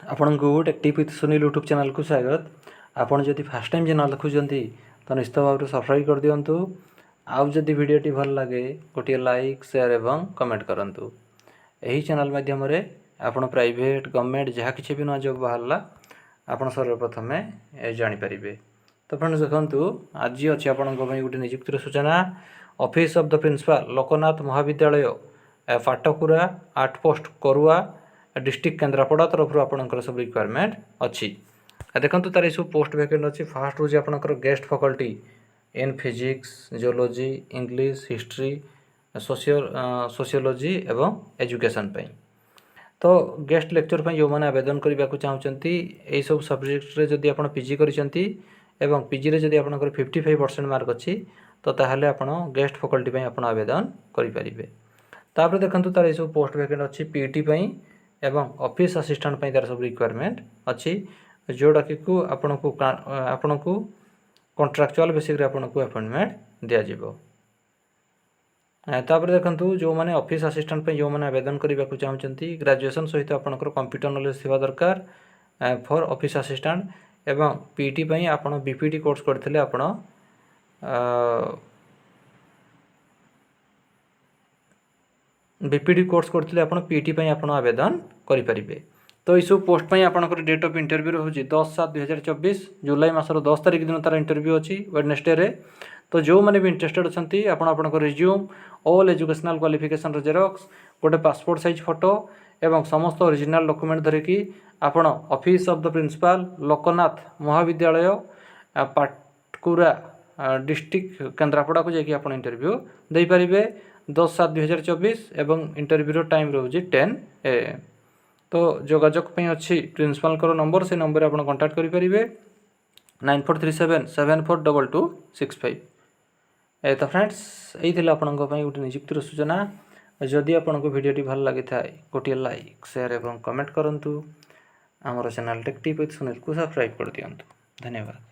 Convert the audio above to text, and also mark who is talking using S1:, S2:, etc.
S1: आपण को टेक्टिव with Sunil YouTube channel को स्वागत। आपण जदि फास्ट टाइम चैनल देखुंत तो निश्चित भाव में सब्सक्राइब कर दिंतु। आउ जदि वीडियोटी भल लगे गोटे लाइक शेयर एवं कमेंट करंतु। यही चैनल माध्यम आपण प्राइवेट गवर्नमेंट जहाँ किसी भी नया जॉब बाहरला आपण सर्वप्रथम जानीपारे। तो फ्रेंड्स देखु आज अच्छी आपण गोटे नियुक्तिर सूचना office of the principal Loknath महाविद्यालय फाटकुरा 8 पोस्ट करुआ डिस्ट्रिक्ट केन्द्रापड़ा तरफ आपंकर सब रिक्वायरमेंट अच्छी। देखो तार सब पोस्ट वैकेंट अच्छी। फास्ट हूँ आपंकर guest faculty in physics geology English history sociology एवं एजुकेशन पे। तो गेस्ट लेक्चर जो मैंने आवेदन करने को चाहते यही सब सब्जेक्ट जदि आप पीजी करछंती एवं पीजी रे जदि आपनकर 55% मार्क अच्छी तो ताहले आपण गेस्ट फैकल्टी आप आवेदन करें। तापर देखो तार ये सब पोस्ट वैकेंट अच्छी पीटी एवं ऑफिस असिस्टेंट पे तार सब रिक्वायरमेंट अच्छी जोड़ा कि आपण को कॉन्ट्रैक्चुअल बेसिक रे आपण को अपॉइंटमेंट दिया जिवो। तापर देखो जो मैंने ऑफिस असिस्टेंट पे जो मैंने आवेदन करने को चाहते ग्रेजुएशन सहित आपंकर कंप्यूटर नॉलेज थिबा दरकार फॉर ऑफिस असिस्टेंट एवं पीटी पे आपण बीपीटी कोर्स करथिले आपण बीपीडी कोर्स करथिले आपण पीटी पे आपण आवेदन करि परिबे। तो ये सब पोस्ट पे आपनकर डेट ऑफ इंटरव्यू होची 10/7/2024 जुलाई मासर 10 तारिख दिन तार इंटरव्यू अच्छी वेडनेसडे रे। तो जो मैंने भी इंटरेस्टेड अच्छी आपंकर resume all educational qualification xerox गोटे पासपोर्ट साइज फोटो एवं समस्त ओरिजिनल डॉक्यूमेंट धरिकी आपण office of the principal Loknath महाविद्यालय पाटकुरा डिस्ट्रिक्ट केन्द्रापड़ा को जाकि आप इंटरव्यू दे पारिबे 10/7/2024 एवं इंटरव्यू टाइम रोचे 10 AM। तो जोगाजोग अच्छी प्रिंसिपल को नंबर से नंबर आप कांटेक्ट करेंगे 9437742265। तो फ्रेंड्स यही आपण गोटे नियुक्तिर सूचना। जदि आपको वीडियोटी भल लगी था गोटे लाइक शेयर एवं कमेंट करूँ। आमर चैनल टेक्टिव विथ सुनील को सब्सक्राइब कर दिंतु। धन्यवाद।